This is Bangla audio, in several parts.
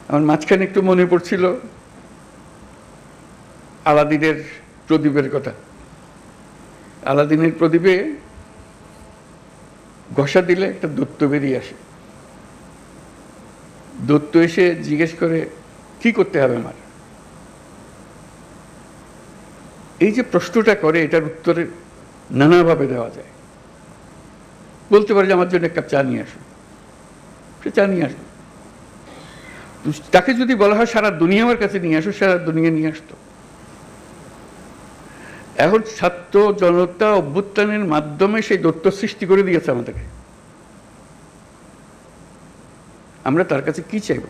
আমার মাঝখানে একটু মনে পড়ছিল আলাদিনের প্রদীপের কথা। আলাদিনের প্রদীপে ঘষা দিলে একটা দৈত্য বেরিয়ে আসে। দৈত্য এসে জিজ্ঞেস করে, কি করতে হবে আমার? এই যে প্রশ্নটা করে, এটার উত্তরে নানাভাবে দেওয়া যায়। বলতে পারে যে আমার জন্য এক কাপ চা নিয়ে আসো, সে চা নিয়ে আসবে। তাকে যদি বলা হয় সারা দুনিয়া আমার কাছে নিয়ে আসো, সারা দুনিয়া নিয়ে আসতো। এখন ছাত্র জনতা অভ্যুত্থানের মাধ্যমে সেই দৈত্য সৃষ্টি করে দিয়েছে আমাদেরকে। আমরা তার কাছে কি চাইব?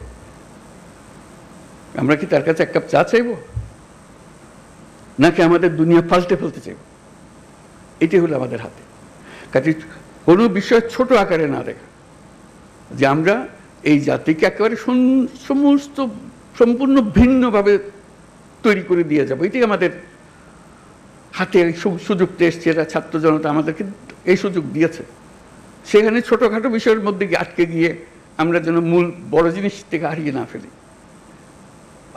আমরা কি তার কাছে এক কাপ চা চাইব, নাকি আমাদের দুনিয়া পাল্টে ফেলতে চাইব? এটি হলো আমাদের হাতে। কাজে কোনো বিষয় ছোট আকারে না দেখা, যে আমরা এই জাতিকে একেবারে সমস্ত সম্পূর্ণ ভিন্নভাবে তৈরি করে দিয়ে যাবো, এটি আমাদের হাতে সুযোগটা এসছে। এরা ছাত্র জনতা আমাদেরকে এই সুযোগ দিয়েছে। সেখানে ছোটোখাটো বিষয়ের মধ্যে আটকে গিয়ে আমরা যেন মূল বড় জিনিস থেকে হারিয়ে না ফেলি।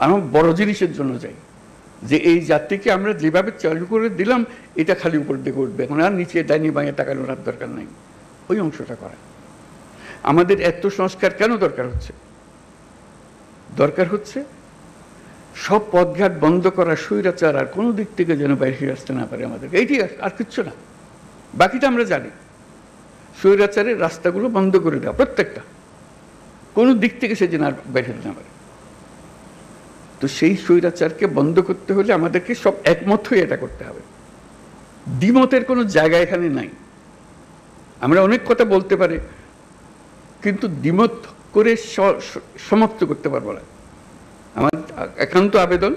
আমরা বড় জিনিসের জন্য যাই, যে এই জাতিকে আমরা যেভাবে চালু করে দিলাম, এটা খালি উপর দিকে উঠবে, এখন আর নিচে ডাইনি বাঁয়ে তাকানোর আর দরকার নাই। ওই অংশটা করা। আমাদের এত সংস্কার কেন দরকার হচ্ছে? দরকার হচ্ছে সব পথঘাট বন্ধ করা, স্বৈরাচার আর কোনো দিক থেকে যেন বাইরে আসতে না পারে আমাদেরকে। এইটি আর কিচ্ছু না, বাকিটা আমরা জানি। স্বৈরাচারের রাস্তাগুলো বন্ধ করে দেওয়া, প্রত্যেকটা, কোনো দিক থেকে সে যেন আর বাইরে না পারে। তো সেই স্বৈরাচারকে বন্ধ করতে হলে আমাদেরকে সব একমত হয়ে এটা করতে হবে। দ্বিমতের কোনো জায়গা এখানে নাই। আমরা অনেক কথা বলতে পারি, কিন্তু দ্বিমত করে সমাপ্ত করতে পারবো না। আমার একান্ত আবেদন,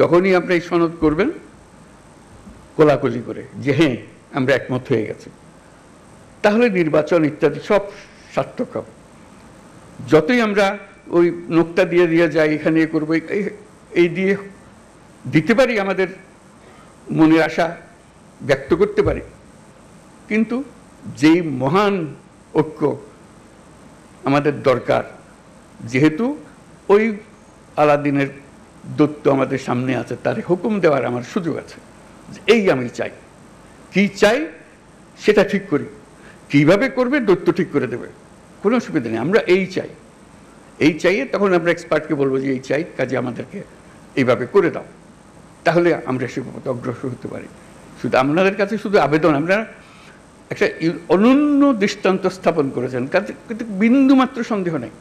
যখনই আপনি এই সনদ করবেন, কোলাকুলি করে যে হ্যাঁ আমরা একমত হয়ে গেছি, তাহলে নির্বাচন ইত্যাদি সব সার্থক হবে। যতই আমরা ওই নোকটা দিয়ে দিয়ে যাই, এখানে এ করবো, এই দিয়ে দিতে পারি, আমাদের মনের আশা ব্যক্ত করতে পারি, কিন্তু যেই মহান ঐক্য আমাদের দরকার, যেহেতু ওই আলাদিনের দৈত্য আমাদের সামনে আছে, তার হুকুম দেওয়ার আমার সুযোগ আছে। এই আমি চাই, কি চাই সেটা ঠিক করি, কিভাবে করবে দৈত্য ঠিক করে দেবে, কোনো অসুবিধা নেই। আমরা এই চাই, এই চাইয়ে তখন আমরা এক্সপার্টকে বলবো যে এই চাই, কাজে আমাদেরকে এইভাবে করে দাও, তাহলে আমরা সে পথে অগ্রসর হতে পারি। শুধু আপনাদের কাছে শুধু আবেদন, আমরা একটা অনন্য দৃষ্টান্ত স্থাপন করেছেন, কিন্তু বিন্দু মাত্র সন্দেহ নেই।